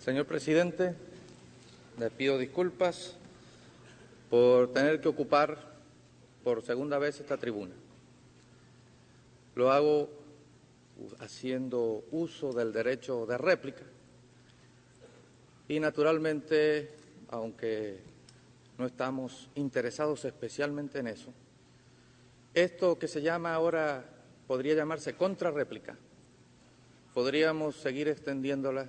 Señor presidente, le pido disculpas por tener que ocupar por segunda vez esta tribuna. Lo hago haciendo uso del derecho de réplica y, naturalmente, aunque no estamos interesados especialmente en eso, esto que se llama ahora, podría llamarse contrarréplica, podríamos seguir extendiéndola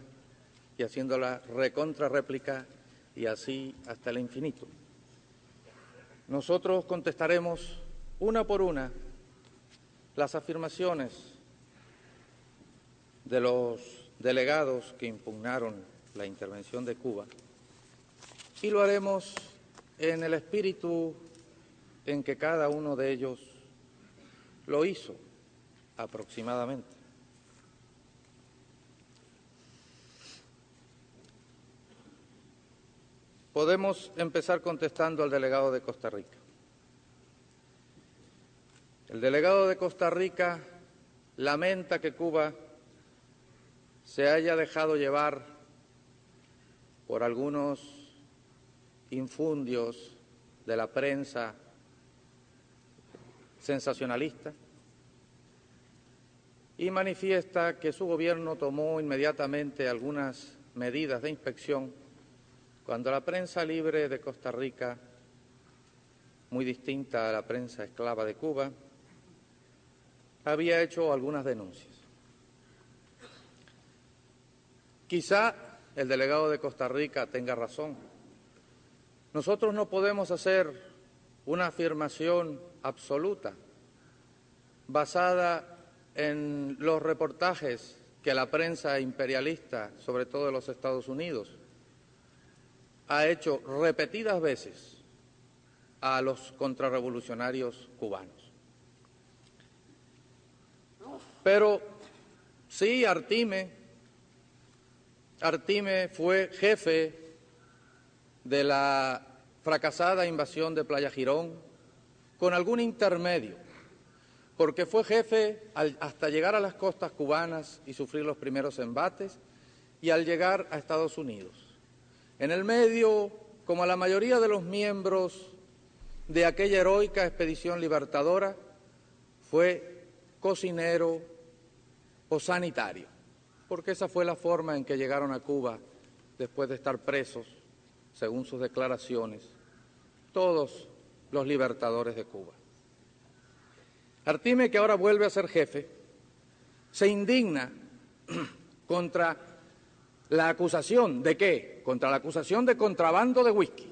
y haciéndola recontrarréplica y así hasta el infinito. Nosotros contestaremos una por una las afirmaciones de los delegados que impugnaron la intervención de Cuba y lo haremos en el espíritu en que cada uno de ellos lo hizo aproximadamente. Podemos empezar contestando al delegado de Costa Rica. El delegado de Costa Rica lamenta que Cuba se haya dejado llevar por algunos infundios de la prensa sensacionalista y manifiesta que su gobierno tomó inmediatamente algunas medidas de inspección cuando la prensa libre de Costa Rica, muy distinta a la prensa esclava de Cuba, había hecho algunas denuncias. Quizá el delegado de Costa Rica tenga razón. Nosotros no podemos hacer una afirmación absoluta basada en los reportajes que la prensa imperialista, sobre todo de los Estados Unidos, ha hecho repetidas veces a los contrarrevolucionarios cubanos. Pero sí, Artime fue jefe de la fracasada invasión de Playa Girón con algún intermedio, porque fue jefe hasta llegar a las costas cubanas y sufrir los primeros embates y al llegar a Estados Unidos. En el medio, como a la mayoría de los miembros de aquella heroica expedición libertadora, fue cocinero o sanitario, porque esa fue la forma en que llegaron a Cuba después de estar presos, según sus declaraciones, todos los libertadores de Cuba. Artime, que ahora vuelve a ser jefe, se indigna contra la acusación ¿de qué? Contra la acusación de contrabando de whisky,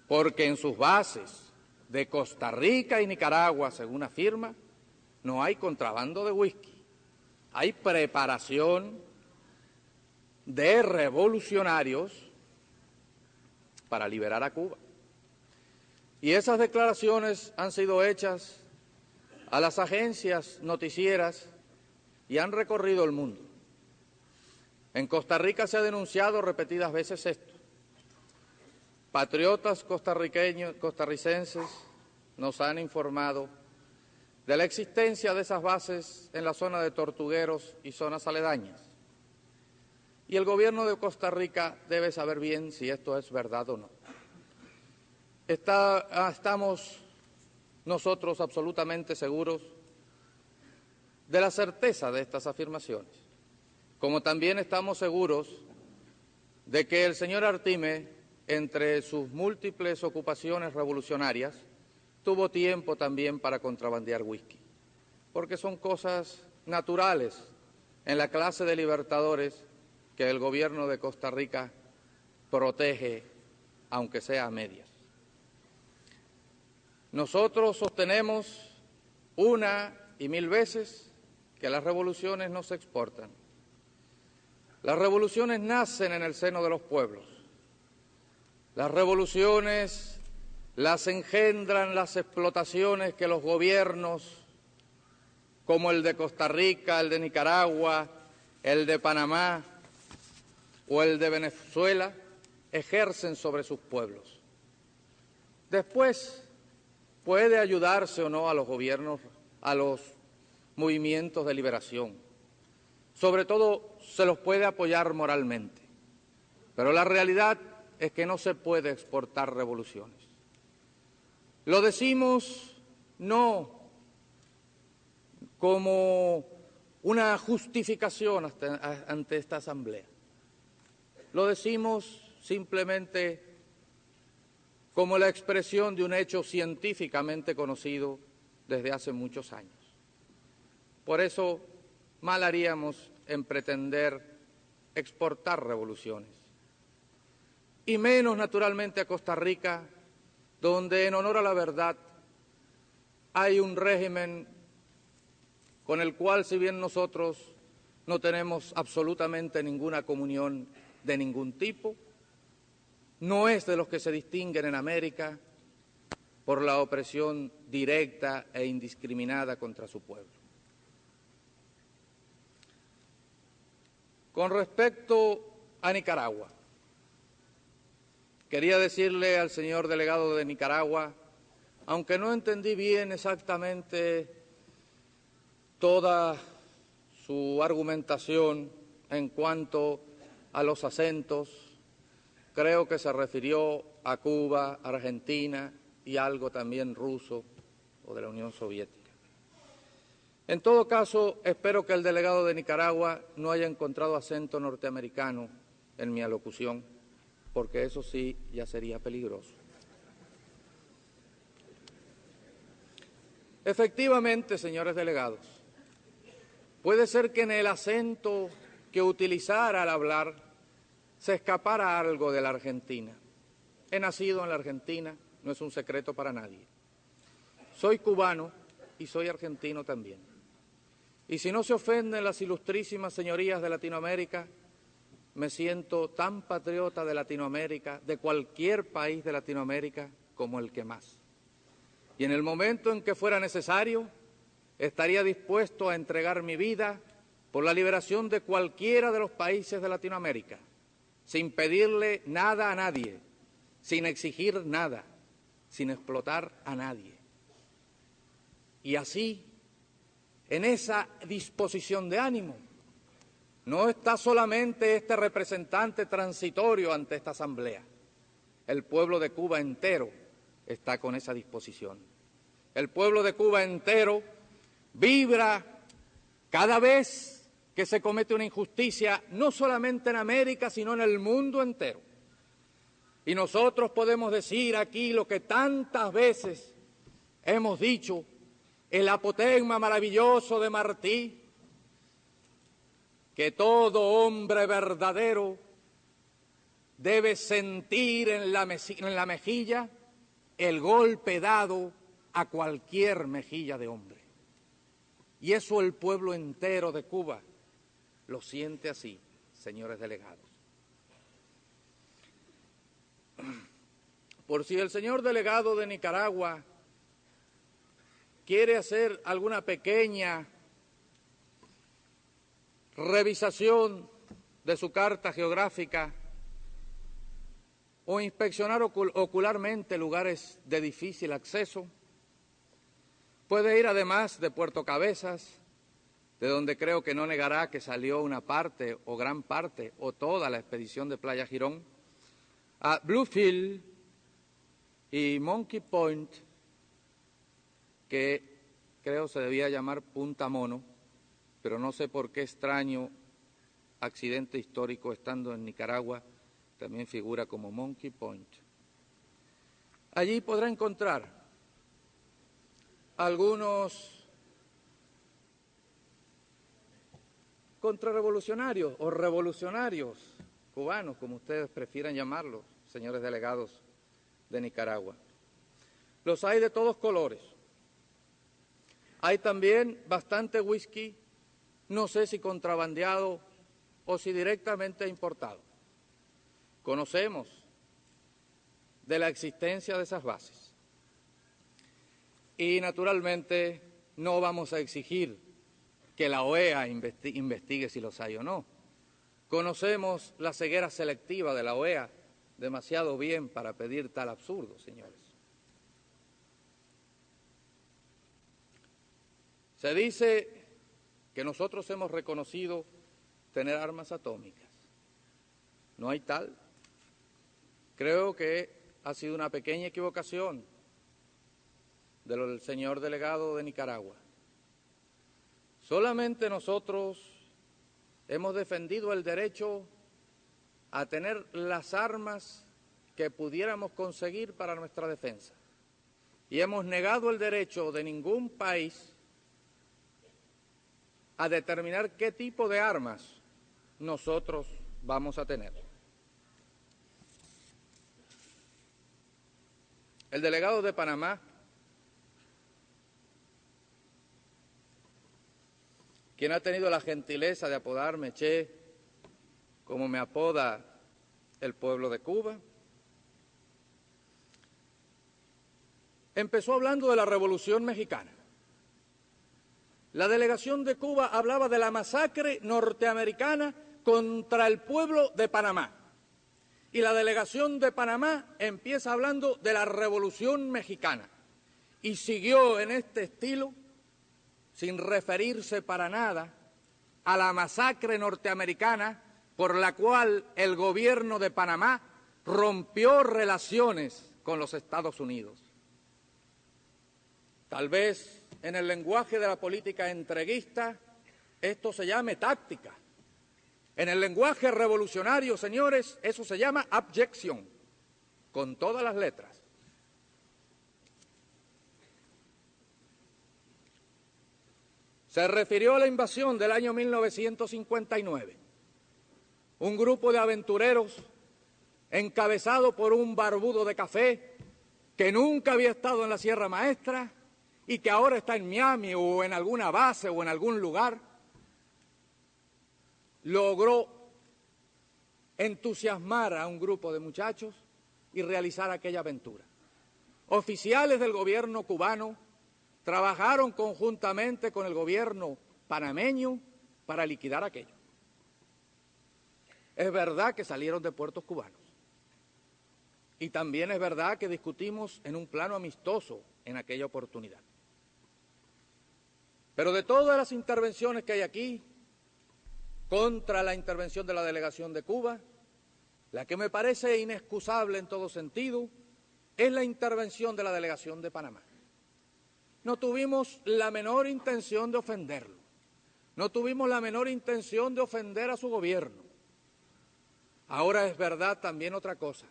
porque en sus bases de Costa Rica y Nicaragua, según afirma, no hay contrabando de whisky, hay preparación de revolucionarios para liberar a Cuba. Y esas declaraciones han sido hechas a las agencias noticieras y han recorrido el mundo. En Costa Rica se ha denunciado repetidas veces esto. Patriotas costarricenses nos han informado de la existencia de esas bases en la zona de Tortugueros y zonas aledañas. Y el gobierno de Costa Rica debe saber bien si esto es verdad o no. Estamos nosotros absolutamente seguros de la certeza de estas afirmaciones, como también estamos seguros de que el señor Artime, entre sus múltiples ocupaciones revolucionarias, tuvo tiempo también para contrabandear whisky, porque son cosas naturales en la clase de libertadores que el gobierno de Costa Rica protege, aunque sea a medias. Nosotros sostenemos una y mil veces que las revoluciones no se exportan. Las revoluciones nacen en el seno de los pueblos. Las revoluciones las engendran las explotaciones que los gobiernos, como el de Costa Rica, el de Nicaragua, el de Panamá o el de Venezuela, ejercen sobre sus pueblos. Después puede ayudarse o no a los gobiernos, a los movimientos de liberación, sobre todo se los puede apoyar moralmente, pero la realidad es que no se puede exportar revoluciones. Lo decimos no como una justificación ante esta Asamblea. Lo decimos simplemente como la expresión de un hecho científicamente conocido desde hace muchos años. Por eso, mal haríamos en pretender exportar revoluciones. Y menos, naturalmente, a Costa Rica, donde, en honor a la verdad, hay un régimen con el cual, si bien nosotros no tenemos absolutamente ninguna comunión de ningún tipo, no es de los que se distinguen en América por la opresión directa e indiscriminada contra su pueblo. Con respecto a Nicaragua, quería decirle al señor delegado de Nicaragua, aunque no entendí bien exactamente toda su argumentación en cuanto a los acentos, creo que se refirió a Cuba, Argentina y algo también ruso o de la Unión Soviética. En todo caso, espero que el delegado de Nicaragua no haya encontrado acento norteamericano en mi alocución, porque eso sí ya sería peligroso. Efectivamente, señores delegados, puede ser que en el acento que utilizara al hablar se escapara algo de la Argentina. He nacido en la Argentina, no es un secreto para nadie. Soy cubano y soy argentino también. Y si no se ofenden las ilustrísimas señorías de Latinoamérica, me siento tan patriota de Latinoamérica, de cualquier país de Latinoamérica, como el que más. Y en el momento en que fuera necesario, estaría dispuesto a entregar mi vida por la liberación de cualquiera de los países de Latinoamérica, sin pedirle nada a nadie, sin exigir nada, sin explotar a nadie. Y así, en esa disposición de ánimo, no está solamente este representante transitorio ante esta Asamblea. El pueblo de Cuba entero está con esa disposición. El pueblo de Cuba entero vibra cada vez que se comete una injusticia, no solamente en América, sino en el mundo entero. Y nosotros podemos decir aquí lo que tantas veces hemos dicho, el apotegma maravilloso de Martí, que todo hombre verdadero debe sentir en la mejilla el golpe dado a cualquier mejilla de hombre. Y eso el pueblo entero de Cuba lo siente así, señores delegados. Por si el señor delegado de Nicaragua quiere hacer alguna pequeña revisación de su carta geográfica o inspeccionar ocularmente lugares de difícil acceso, puede ir además de Puerto Cabezas, de donde creo que no negará que salió una parte o gran parte o toda la expedición de Playa Girón, a Bluefield y Monkey Point, que creo se debía llamar Punta Mono, pero no sé por qué extraño accidente histórico estando en Nicaragua, también figura como Monkey Point. Allí podrá encontrar algunos contrarrevolucionarios o revolucionarios cubanos, como ustedes prefieran llamarlos, señores delegados de Nicaragua. Los hay de todos colores. Hay también bastante whisky, no sé si contrabandeado o si directamente importado. Conocemos de la existencia de esas bases. Y naturalmente no vamos a exigir que la OEA investigue si los hay o no. Conocemos la ceguera selectiva de la OEA demasiado bien para pedir tal absurdo, señores. Se dice que nosotros hemos reconocido tener armas atómicas. No hay tal. Creo que ha sido una pequeña equivocación del señor delegado de Nicaragua. Solamente nosotros hemos defendido el derecho a tener las armas que pudiéramos conseguir para nuestra defensa. Y hemos negado el derecho de ningún país a determinar qué tipo de armas nosotros vamos a tener. El delegado de Panamá, quien ha tenido la gentileza de apodarme Che, como me apoda el pueblo de Cuba, empezó hablando de la Revolución Mexicana. La delegación de Cuba hablaba de la masacre norteamericana contra el pueblo de Panamá. Y la delegación de Panamá empieza hablando de la Revolución Mexicana. Y siguió en este estilo, sin referirse para nada a la masacre norteamericana por la cual el gobierno de Panamá rompió relaciones con los Estados Unidos. Tal vez en el lenguaje de la política entreguista esto se llame táctica. En el lenguaje revolucionario, señores, eso se llama abyección, con todas las letras. Se refirió a la invasión del año 1959. Un grupo de aventureros encabezado por un barbudo de café que nunca había estado en la Sierra Maestra y que ahora está en Miami o en alguna base o en algún lugar, logró entusiasmar a un grupo de muchachos y realizar aquella aventura. Oficiales del gobierno cubano trabajaron conjuntamente con el gobierno panameño para liquidar aquello. Es verdad que salieron de puertos cubanos. Y también es verdad que discutimos en un plano amistoso en aquella oportunidad. Pero de todas las intervenciones que hay aquí contra la intervención de la delegación de Cuba, la que me parece inexcusable en todo sentido es la intervención de la delegación de Panamá. No tuvimos la menor intención de ofenderlo, no tuvimos la menor intención de ofender a su gobierno. Ahora es verdad también otra cosa,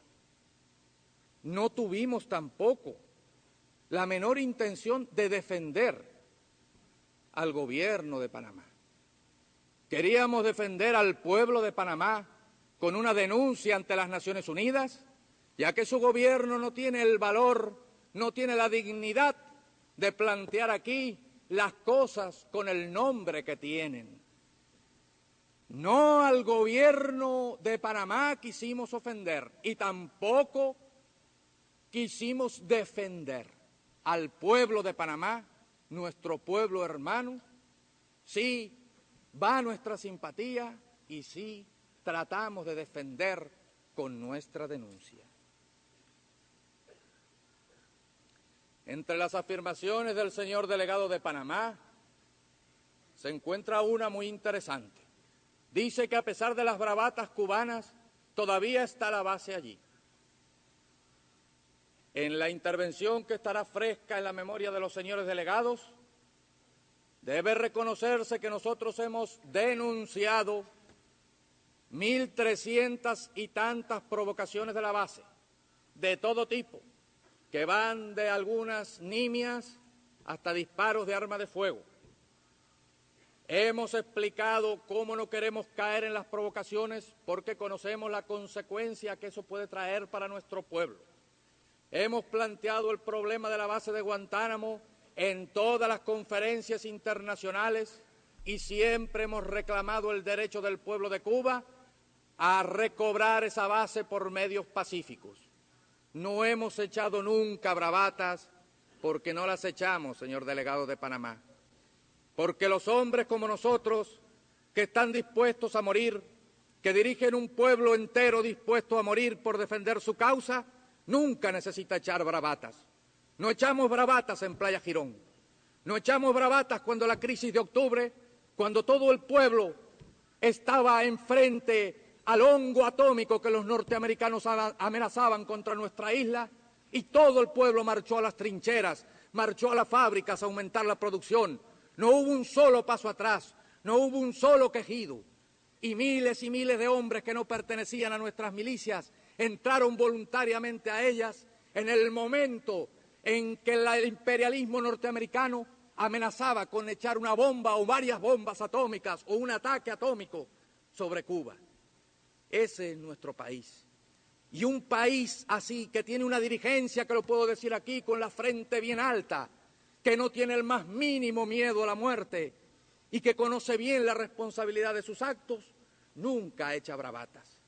no tuvimos tampoco la menor intención de defender al gobierno de Panamá. Queríamos defender al pueblo de Panamá con una denuncia ante las Naciones Unidas, ya que su gobierno no tiene el valor, no tiene la dignidad de plantear aquí las cosas con el nombre que tienen. No al gobierno de Panamá quisimos ofender y tampoco quisimos defender al pueblo de Panamá, nuestro pueblo hermano. Sí, va nuestra simpatía y sí tratamos de defender con nuestra denuncia. Entre las afirmaciones del señor delegado de Panamá se encuentra una muy interesante. Dice que a pesar de las bravatas cubanas, todavía está la base allí. En la intervención que estará fresca en la memoria de los señores delegados, debe reconocerse que nosotros hemos denunciado 1.300 y tantas provocaciones de la base, de todo tipo, que van de algunas nimias hasta disparos de arma de fuego. Hemos explicado cómo no queremos caer en las provocaciones porque conocemos la consecuencia que eso puede traer para nuestro pueblo. Hemos planteado el problema de la base de Guantánamo en todas las conferencias internacionales y siempre hemos reclamado el derecho del pueblo de Cuba a recobrar esa base por medios pacíficos. No hemos echado nunca bravatas porque no las echamos, señor delegado de Panamá. Porque los hombres como nosotros, que están dispuestos a morir, que dirigen un pueblo entero dispuesto a morir por defender su causa, nunca necesita echar bravatas. No echamos bravatas en Playa Girón. No echamos bravatas cuando la crisis de octubre, cuando todo el pueblo estaba enfrente al hongo atómico que los norteamericanos amenazaban contra nuestra isla, y todo el pueblo marchó a las trincheras, marchó a las fábricas a aumentar la producción. No hubo un solo paso atrás, no hubo un solo quejido. Y miles de hombres que no pertenecían a nuestras milicias entraron voluntariamente a ellas en el momento en que el imperialismo norteamericano amenazaba con echar una bomba o varias bombas atómicas o un ataque atómico sobre Cuba. Ese es nuestro país. Y un país así, que tiene una dirigencia, que lo puedo decir aquí, con la frente bien alta, que no tiene el más mínimo miedo a la muerte y que conoce bien la responsabilidad de sus actos, nunca echa bravatas.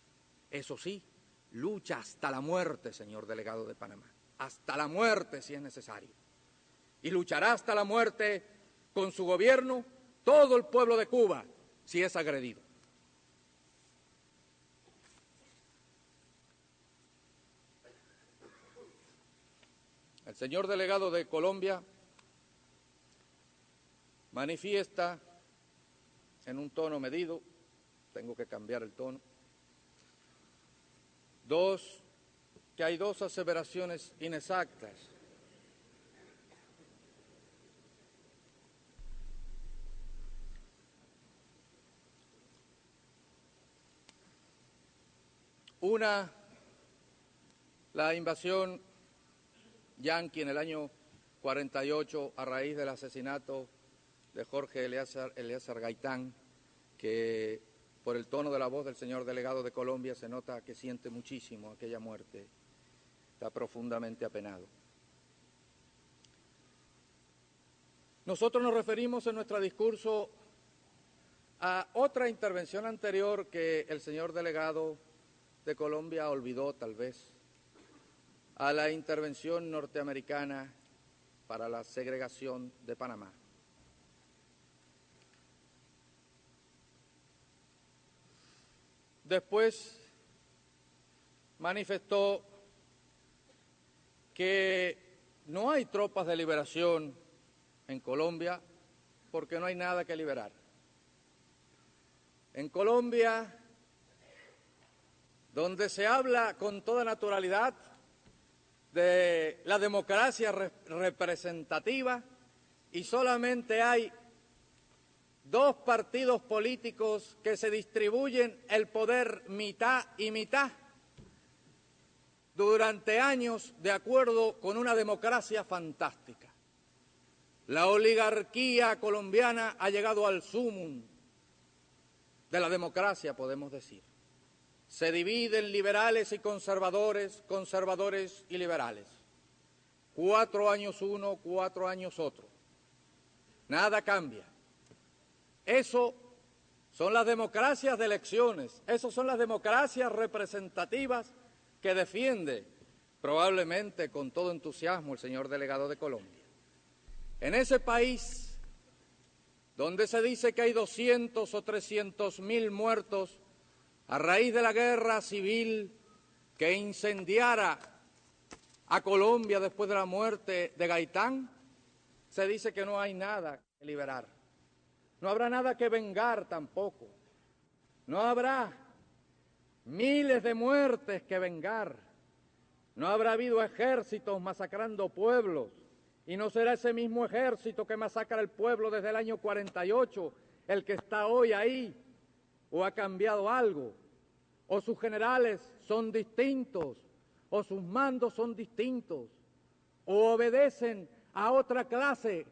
Eso sí, lucha hasta la muerte, señor delegado de Panamá, hasta la muerte si es necesario. Y luchará hasta la muerte con su gobierno todo el pueblo de Cuba si es agredido. El señor delegado de Colombia manifiesta en un tono medido, tengo que cambiar el tono, que hay dos aseveraciones inexactas. Una, la invasión yanqui en el año 48 a raíz del asesinato de Jorge Eliezer Gaitán, que por el tono de la voz del señor delegado de Colombia se nota que siente muchísimo aquella muerte, está profundamente apenado. Nosotros nos referimos en nuestro discurso a otra intervención anterior que el señor delegado de Colombia olvidó tal vez, a la intervención norteamericana para la segregación de Panamá. Después manifestó que no hay tropas de liberación en Colombia porque no hay nada que liberar. En Colombia, donde se habla con toda naturalidad de la democracia representativa y solamente hay dos partidos políticos que se distribuyen el poder mitad y mitad durante años de acuerdo con una democracia fantástica. La oligarquía colombiana ha llegado al sumum de la democracia, podemos decir. Se dividen liberales y conservadores, conservadores y liberales. 4 años uno, 4 años otro. Nada cambia. Eso son las democracias de elecciones, esas son las democracias representativas que defiende probablemente con todo entusiasmo el señor delegado de Colombia. En ese país donde se dice que hay 200 o 300.000 muertos a raíz de la guerra civil que incendiara a Colombia después de la muerte de Gaitán, se dice que no hay nada que liberar. No habrá nada que vengar tampoco. No habrá miles de muertes que vengar. No habrá habido ejércitos masacrando pueblos. Y no será ese mismo ejército que masacra el pueblo desde el año 48 el que está hoy ahí, o ha cambiado algo, o sus generales son distintos, o sus mandos son distintos, o obedecen a otra clase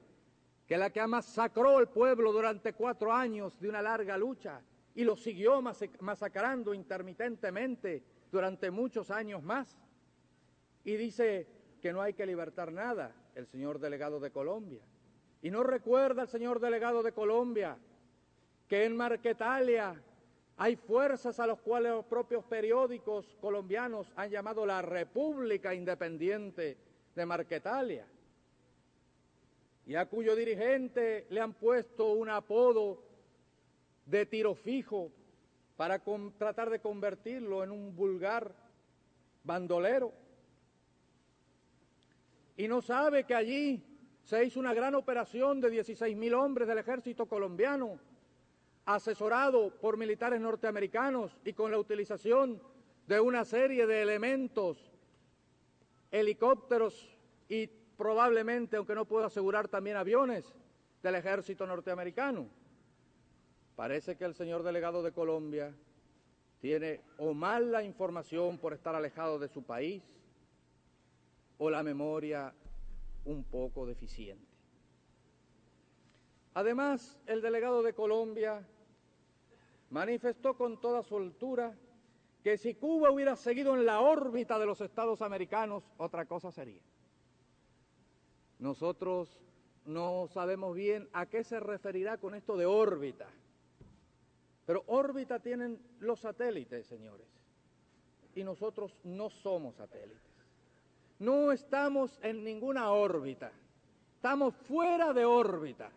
que la que masacró el pueblo durante 4 años de una larga lucha y lo siguió masacrando intermitentemente durante muchos años más. Y dice que no hay que libertar nada el señor delegado de Colombia. Y no recuerda el señor delegado de Colombia que en Marquetalia hay fuerzas a las cuales los propios periódicos colombianos han llamado la República Independiente de Marquetalia, y a cuyo dirigente le han puesto un apodo de tiro fijo para tratar de convertirlo en un vulgar bandolero. Y no sabe que allí se hizo una gran operación de 16.000 hombres del ejército colombiano asesorado por militares norteamericanos y con la utilización de una serie de elementos, helicópteros y probablemente, aunque no puedo asegurar, también aviones del ejército norteamericano. Parece que el señor delegado de Colombia tiene o mal la información por estar alejado de su país o la memoria un poco deficiente. Además, el delegado de Colombia manifestó con toda soltura que si Cuba hubiera seguido en la órbita de los Estados americanos, otra cosa sería. Nosotros no sabemos bien a qué se referirá con esto de órbita, pero órbita tienen los satélites, señores, y nosotros no somos satélites. No estamos en ninguna órbita, estamos fuera de órbita.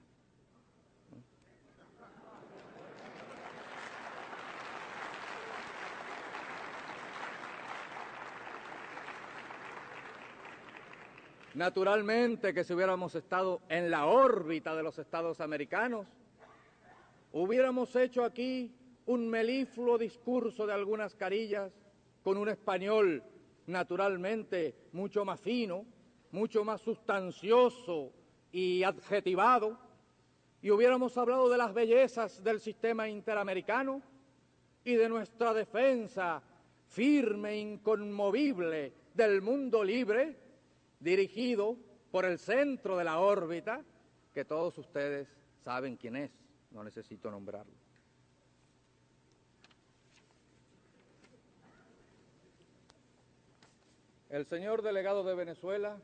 Naturalmente que si hubiéramos estado en la órbita de los Estados americanos, hubiéramos hecho aquí un melifluo discurso de algunas carillas con un español naturalmente mucho más fino, mucho más sustancioso y adjetivado, y hubiéramos hablado de las bellezas del sistema interamericano y de nuestra defensa firme e inconmovible del mundo libre, dirigido por el centro de la órbita, que todos ustedes saben quién es, no necesito nombrarlo. El señor delegado de Venezuela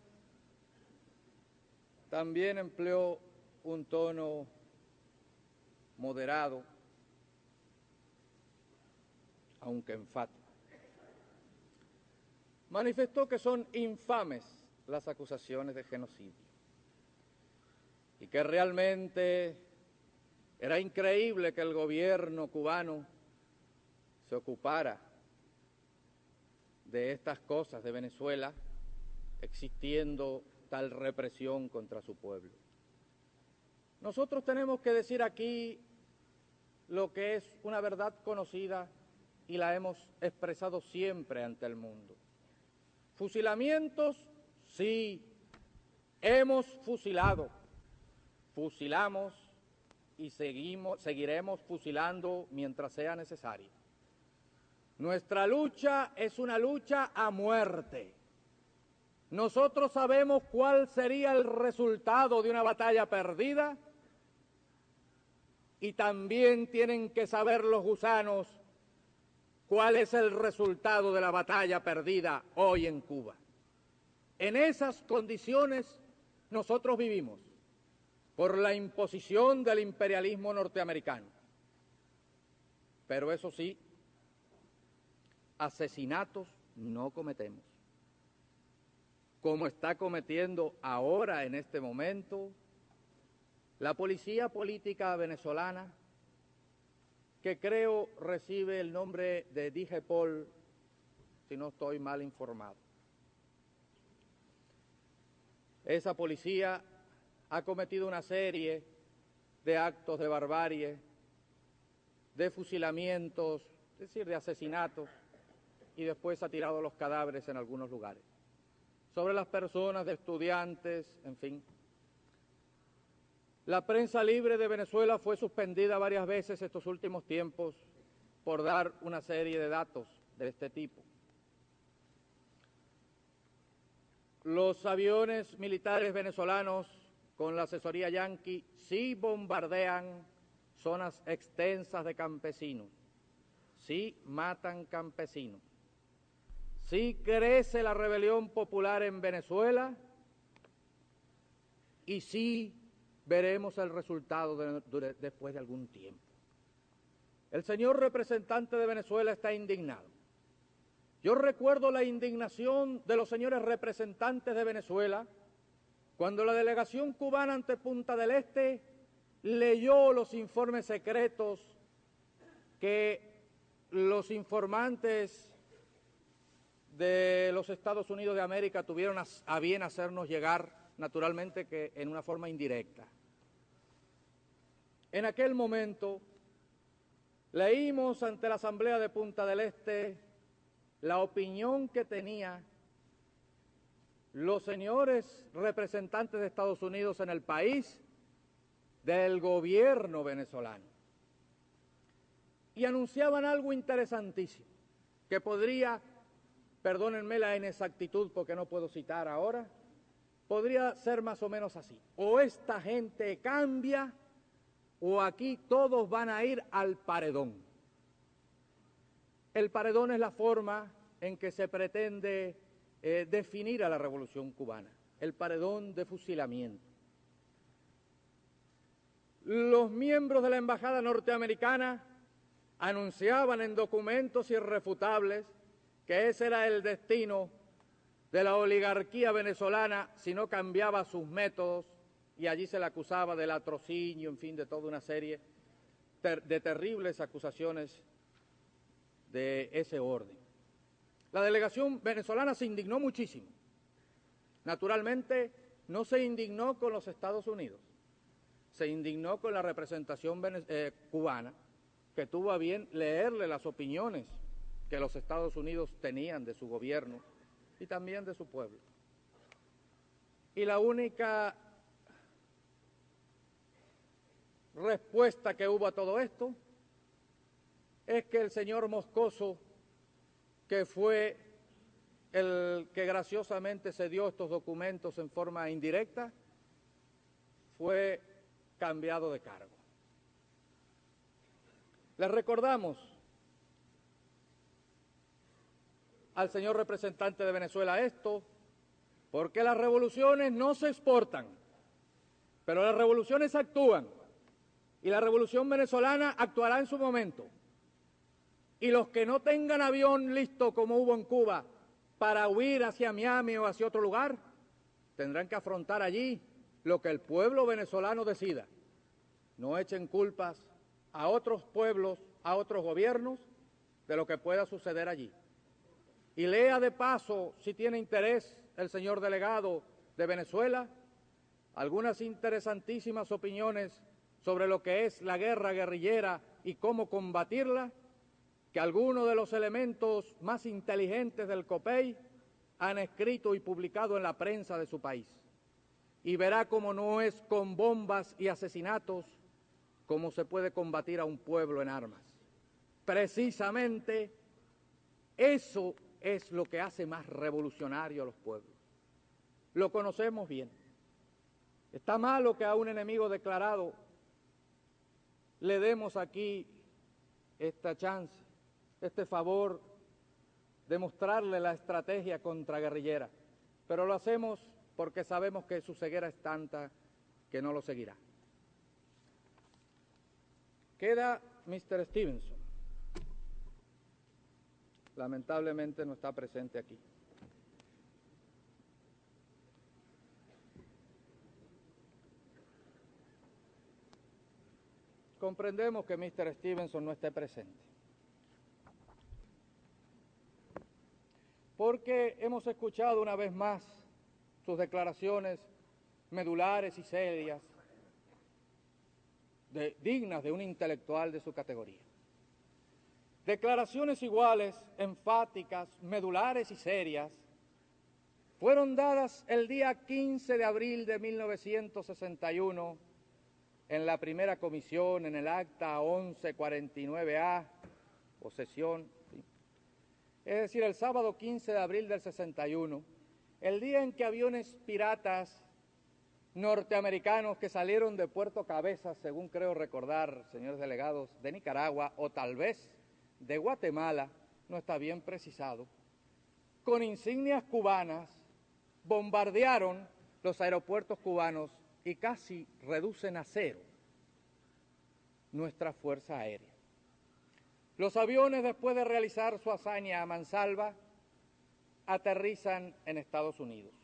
también empleó un tono moderado, aunque enfático. Manifestó que son infames las acusaciones de genocidio y que realmente era increíble que el gobierno cubano se ocupara de estas cosas de Venezuela, existiendo tal represión contra su pueblo. Nosotros tenemos que decir aquí lo que es una verdad conocida y la hemos expresado siempre ante el mundo. Fusilamientos, sí, hemos fusilado, fusilamos y seguiremos fusilando mientras sea necesario. Nuestra lucha es una lucha a muerte. Nosotros sabemos cuál sería el resultado de una batalla perdida y también tienen que saber los gusanos cuál es el resultado de la batalla perdida hoy en Cuba. En esas condiciones nosotros vivimos por la imposición del imperialismo norteamericano. Pero eso sí, asesinatos no cometemos, como está cometiendo ahora en este momento la policía política venezolana, que creo recibe el nombre de DIGEPOL, si no estoy mal informado. Esa policía ha cometido una serie de actos de barbarie, de fusilamientos, es decir, de asesinatos, y después ha tirado los cadáveres en algunos lugares. Sobre las personas, de estudiantes, en fin. La prensa libre de Venezuela fue suspendida varias veces estos últimos tiempos por dar una serie de datos de este tipo. Los aviones militares venezolanos con la asesoría yanqui sí bombardean zonas extensas de campesinos, sí matan campesinos, sí crece la rebelión popular en Venezuela y sí veremos el resultado después de algún tiempo. El señor representante de Venezuela está indignado. Yo recuerdo la indignación de los señores representantes de Venezuela cuando la delegación cubana ante Punta del Este leyó los informes secretos que los informantes de los Estados Unidos de América tuvieron a bien hacernos llegar, naturalmente que en una forma indirecta. En aquel momento leímos ante la Asamblea de Punta del Este la opinión que tenían los señores representantes de Estados Unidos en el país del gobierno venezolano. Y anunciaban algo interesantísimo, que podría, perdónenme la inexactitud porque no puedo citar ahora, podría ser más o menos así: o esta gente cambia o aquí todos van a ir al paredón. El paredón es la forma en que se pretende definir a la Revolución Cubana, el paredón de fusilamiento. Los miembros de la embajada norteamericana anunciaban en documentos irrefutables que ese era el destino de la oligarquía venezolana si no cambiaba sus métodos, y allí se le acusaba de latrocinio, en fin, de toda una serie de terribles acusaciones de ese orden. La delegación venezolana se indignó muchísimo. Naturalmente, no se indignó con los Estados Unidos, se indignó con la representación cubana, que tuvo a bien leerle las opiniones que los Estados Unidos tenían de su gobierno y también de su pueblo. Y la única respuesta que hubo a todo esto es que el señor Moscoso, que fue el que graciosamente se dio estos documentos en forma indirecta, fue cambiado de cargo. Les recordamos al señor representante de Venezuela esto, porque las revoluciones no se exportan, pero las revoluciones actúan, y la revolución venezolana actuará en su momento. Y los que no tengan avión listo, como hubo en Cuba, para huir hacia Miami o hacia otro lugar, tendrán que afrontar allí lo que el pueblo venezolano decida. No echen culpas a otros pueblos, a otros gobiernos, de lo que pueda suceder allí. Y lea de paso, si tiene interés, el señor delegado de Venezuela, algunas interesantísimas opiniones sobre lo que es la guerra guerrillera y cómo combatirla, que algunos de los elementos más inteligentes del COPEI han escrito y publicado en la prensa de su país. Y verá cómo no es con bombas y asesinatos como se puede combatir a un pueblo en armas. Precisamente eso es lo que hace más revolucionario a los pueblos. Lo conocemos bien. Está malo que a un enemigo declarado le demos aquí esta chance, este favor de mostrarle la estrategia contraguerrillera, pero lo hacemos porque sabemos que su ceguera es tanta que no lo seguirá. Queda Mr. Stevenson. Lamentablemente no está presente aquí. Comprendemos que Mr. Stevenson no esté presente, porque hemos escuchado una vez más sus declaraciones medulares y serias, dignas de un intelectual de su categoría. Declaraciones iguales, enfáticas, medulares y serias, fueron dadas el día 15 de abril de 1961 en la primera comisión, en el acta 1149A, o sesión, es decir, el sábado 15 de abril del 61, el día en que aviones piratas norteamericanos que salieron de Puerto Cabezas, según creo recordar, señores delegados, de Nicaragua o tal vez de Guatemala, no está bien precisado, con insignias cubanas, bombardearon los aeropuertos cubanos y casi reducen a cero nuestra fuerza aérea. Los aviones, después de realizar su hazaña a mansalva, aterrizan en Estados Unidos.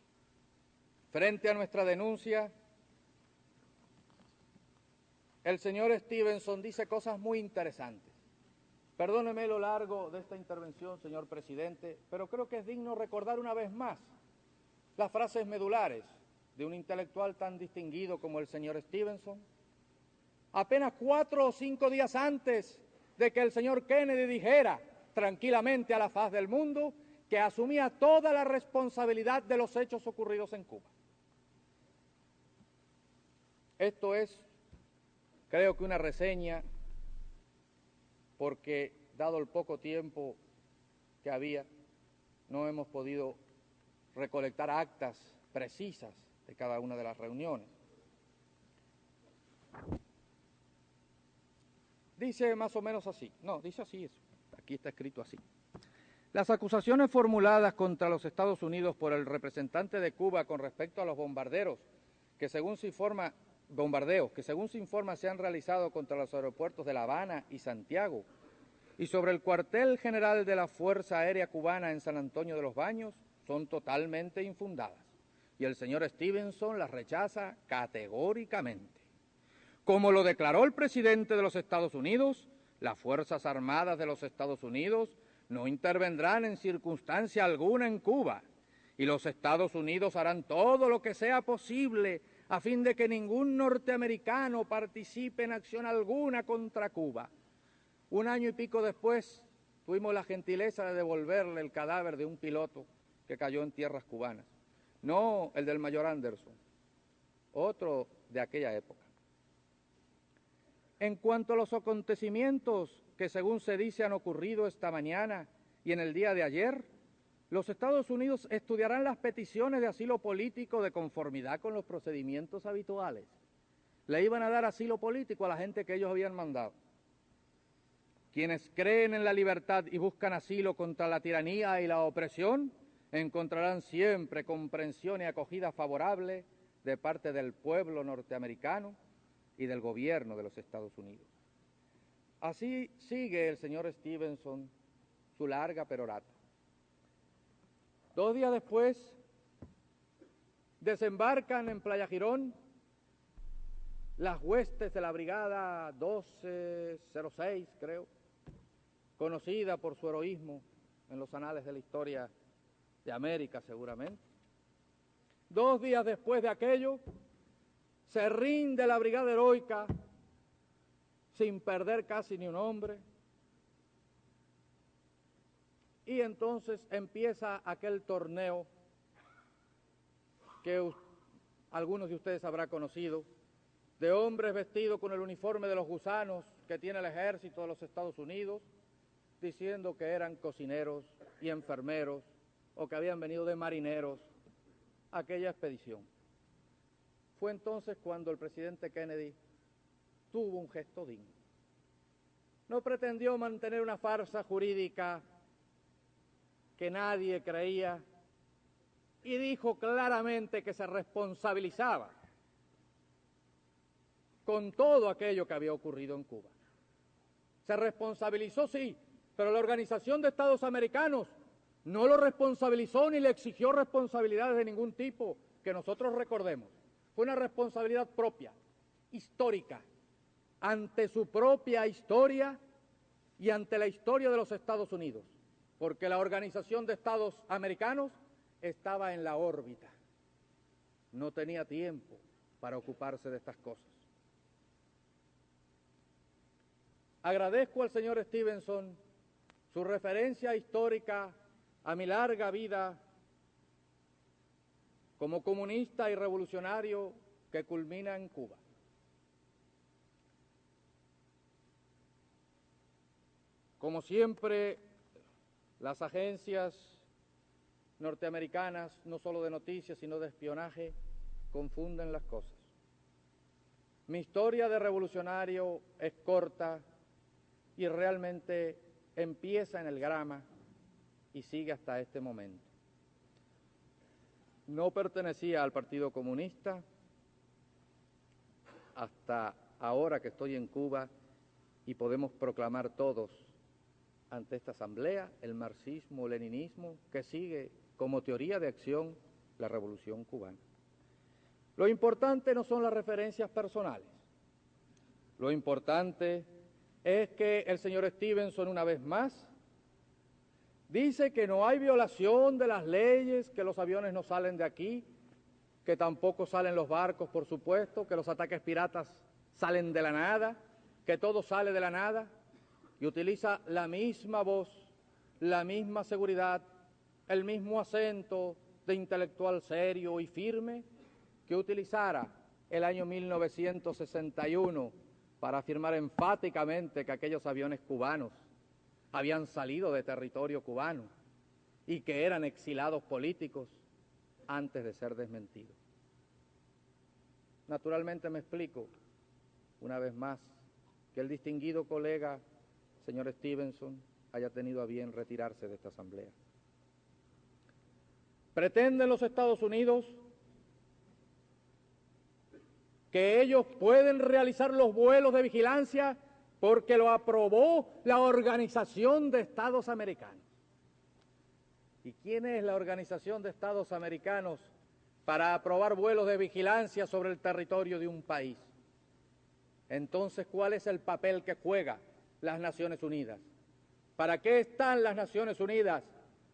Frente a nuestra denuncia, el señor Stevenson dice cosas muy interesantes. Perdóneme lo largo de esta intervención, señor presidente, pero creo que es digno recordar una vez más las frases medulares de un intelectual tan distinguido como el señor Stevenson. Apenas 4 o 5 días antes de que el señor Kennedy dijera tranquilamente a la faz del mundo que asumía toda la responsabilidad de los hechos ocurridos en Cuba. Esto es, creo que una reseña, porque dado el poco tiempo que había, no hemos podido recolectar actas precisas de cada una de las reuniones. Dice más o menos así, no, dice así, aquí está escrito así. Las acusaciones formuladas contra los Estados Unidos por el representante de Cuba con respecto a los bombardeos que según se informa se han realizado contra los aeropuertos de La Habana y Santiago y sobre el cuartel general de la Fuerza Aérea Cubana en San Antonio de los Baños son totalmente infundadas y el señor Stevenson las rechaza categóricamente. Como lo declaró el presidente de los Estados Unidos, las Fuerzas Armadas de los Estados Unidos no intervendrán en circunstancia alguna en Cuba y los Estados Unidos harán todo lo que sea posible a fin de que ningún norteamericano participe en acción alguna contra Cuba. Un año y pico después tuvimos la gentileza de devolverle el cadáver de un piloto que cayó en tierras cubanas. No el del mayor Anderson, otro de aquella época. En cuanto a los acontecimientos que según se dice han ocurrido esta mañana y en el día de ayer, los Estados Unidos estudiarán las peticiones de asilo político de conformidad con los procedimientos habituales. Le iban a dar asilo político a la gente que ellos habían mandado. Quienes creen en la libertad y buscan asilo contra la tiranía y la opresión, encontrarán siempre comprensión y acogida favorable de parte del pueblo norteamericano y del gobierno de los Estados Unidos. Así sigue el señor Stevenson su larga perorata. 2 días después, desembarcan en Playa Girón las huestes de la Brigada 1206, creo, conocida por su heroísmo en los anales de la historia de América, seguramente. 2 días después de aquello, se rinde la Brigada Heroica sin perder casi ni un hombre. Y entonces empieza aquel torneo que algunos de ustedes habrán conocido, de hombres vestidos con el uniforme de los gusanos que tiene el ejército de los Estados Unidos, diciendo que eran cocineros y enfermeros o que habían venido de marineros a aquella expedición. Fue entonces cuando el presidente Kennedy tuvo un gesto digno. No pretendió mantener una farsa jurídica que nadie creía y dijo claramente que se responsabilizaba con todo aquello que había ocurrido en Cuba. Se responsabilizó, sí, pero la Organización de Estados Americanos no lo responsabilizó ni le exigió responsabilidades de ningún tipo que nosotros recordemos. Fue una responsabilidad propia, histórica, ante su propia historia y ante la historia de los Estados Unidos, porque la Organización de Estados Americanos estaba en la órbita, no tenía tiempo para ocuparse de estas cosas. Agradezco al señor Stevenson su referencia histórica a mi larga vida como comunista y revolucionario que culmina en Cuba. Como siempre, las agencias norteamericanas, no solo de noticias, sino de espionaje, confunden las cosas. Mi historia de revolucionario es corta y realmente empieza en el Grama y sigue hasta este momento. No pertenecía al Partido Comunista hasta ahora que estoy en Cuba y podemos proclamar todos ante esta asamblea el marxismo-leninismo que sigue como teoría de acción la revolución cubana. Lo importante no son las referencias personales. Lo importante es que el señor Stevenson, una vez más, dice que no hay violación de las leyes, que los aviones no salen de aquí, que tampoco salen los barcos, por supuesto, que los ataques piratas salen de la nada, que todo sale de la nada. y utiliza la misma voz, la misma seguridad, el mismo acento de intelectual serio y firme que utilizara el año 1961 para afirmar enfáticamente que aquellos aviones cubanos habían salido de territorio cubano y que eran exilados políticos antes de ser desmentidos. Naturalmente me explico, una vez más, que el distinguido colega, señor Stevenson, haya tenido a bien retirarse de esta asamblea. Pretenden los Estados Unidos que ellos pueden realizar los vuelos de vigilancia porque lo aprobó la Organización de Estados Americanos. ¿Y quién es la Organización de Estados Americanos para aprobar vuelos de vigilancia sobre el territorio de un país? Entonces, ¿cuál es el papel que juegan las Naciones Unidas? ¿Para qué están las Naciones Unidas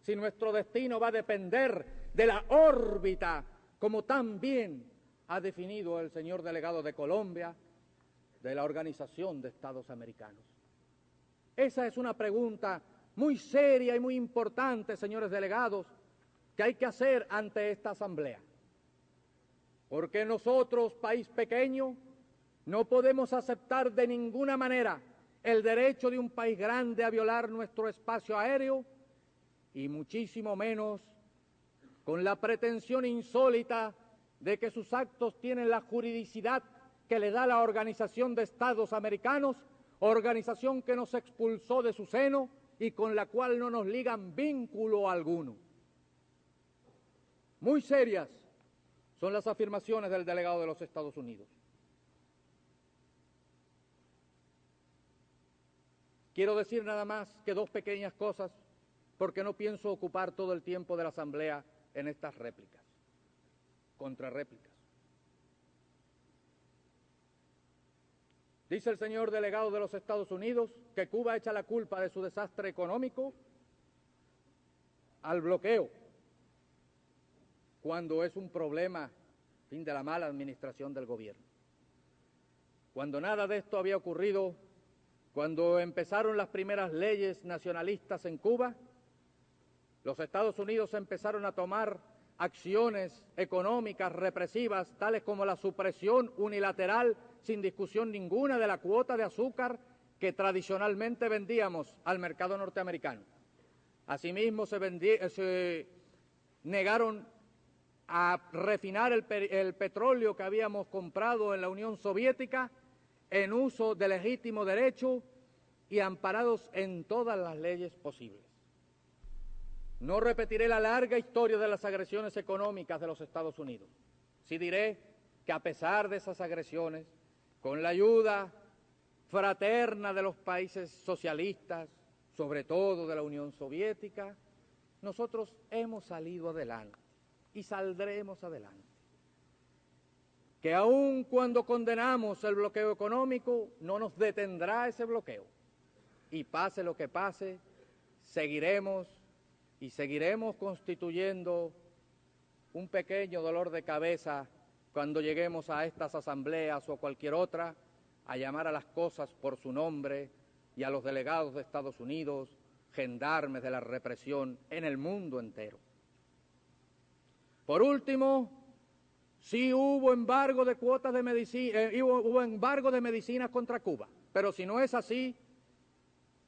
si nuestro destino va a depender de la órbita, como tan bien ha definido el señor delegado de Colombia, de la Organización de Estados Americanos? Esa es una pregunta muy seria y muy importante, señores delegados, que hay que hacer ante esta asamblea. Porque nosotros, país pequeño, no podemos aceptar de ninguna manera el derecho de un país grande a violar nuestro espacio aéreo y muchísimo menos con la pretensión insólita de que sus actos tienen la juridicidad que le da la Organización de Estados Americanos, organización que nos expulsó de su seno y con la cual no nos ligan vínculo alguno. Muy serias son las afirmaciones del delegado de los Estados Unidos. Quiero decir nada más que dos pequeñas cosas, porque no pienso ocupar todo el tiempo de la asamblea en estas réplicas, contrarréplicas. Dice el señor delegado de los Estados Unidos que Cuba echa la culpa de su desastre económico al bloqueo, cuando es un problema, de la mala administración del gobierno. Cuando nada de esto había ocurrido, cuando empezaron las primeras leyes nacionalistas en Cuba, los Estados Unidos empezaron a tomar acciones económicas represivas, tales como la supresión unilateral, sin discusión ninguna, de la cuota de azúcar que tradicionalmente vendíamos al mercado norteamericano. Asimismo, se negaron a refinar el petróleo que habíamos comprado en la Unión Soviética en uso de legítimo derecho y amparados en todas las leyes posibles. No repetiré la larga historia de las agresiones económicas de los Estados Unidos. Sí diré que a pesar de esas agresiones, con la ayuda fraterna de los países socialistas, sobre todo de la Unión Soviética, nosotros hemos salido adelante y saldremos adelante. Que aun cuando condenamos el bloqueo económico, no nos detendrá ese bloqueo. Y pase lo que pase, seguiremos constituyendo un pequeño dolor de cabeza cuando lleguemos a estas asambleas o a cualquier otra, a llamar a las cosas por su nombre y a los delegados de Estados Unidos, gendarmes de la represión en el mundo entero. Por último, sí hubo embargo de cuotas de medicina, hubo embargo de medicinas contra Cuba, pero si no es así,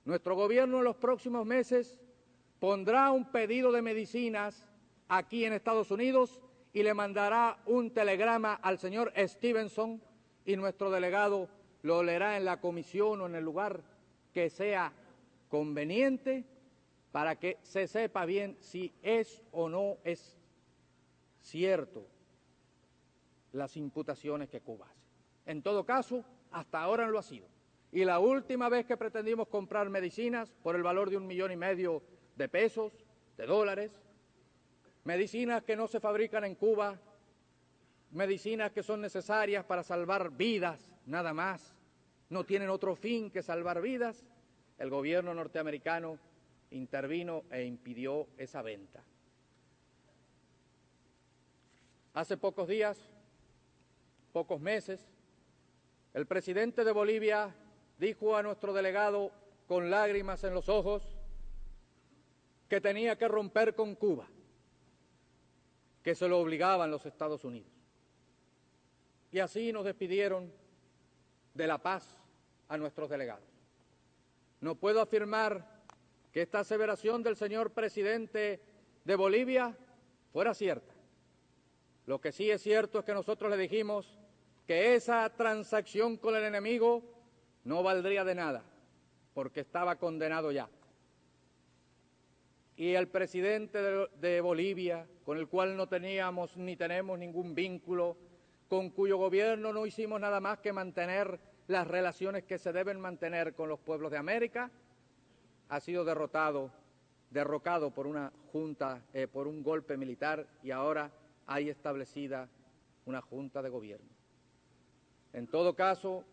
nuestro gobierno en los próximos meses pondrá un pedido de medicinas aquí en Estados Unidos y le mandará un telegrama al señor Stevenson y nuestro delegado lo leerá en la comisión o en el lugar que sea conveniente para que se sepa bien si es o no es cierto las imputaciones que Cuba hace. En todo caso, hasta ahora no lo ha sido. Y la última vez que pretendimos comprar medicinas por el valor de $1,5 millones de pesos, de dólares, medicinas que no se fabrican en Cuba, medicinas que son necesarias para salvar vidas, nada más, no tienen otro fin que salvar vidas, el gobierno norteamericano intervino e impidió esa venta. Hace pocos días, pocos meses, el presidente de Bolivia dijo a nuestro delegado con lágrimas en los ojos, que tenía que romper con Cuba, que se lo obligaban los Estados Unidos. Y así nos despidieron de la paz a nuestros delegados. No puedo afirmar que esta aseveración del señor presidente de Bolivia fuera cierta. Lo que sí es cierto es que nosotros le dijimos que esa transacción con el enemigo no valdría de nada, porque estaba condenado ya. Y el presidente de Bolivia, con el cual no teníamos ni tenemos ningún vínculo, con cuyo gobierno no hicimos nada más que mantener las relaciones que se deben mantener con los pueblos de América, ha sido derrocado por una junta, por un golpe militar, y ahora hay establecida una junta de gobierno. En todo caso,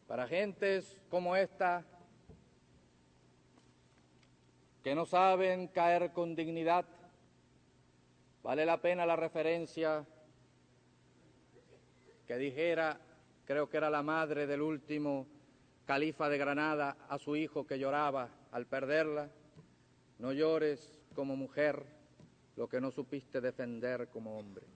para gentes como esta, que no saben caer con dignidad, vale la pena la referencia que dijera, creo que era la madre del último califa de Granada, a su hijo que lloraba al perderla: no llores como mujer lo que no supiste defender como hombre.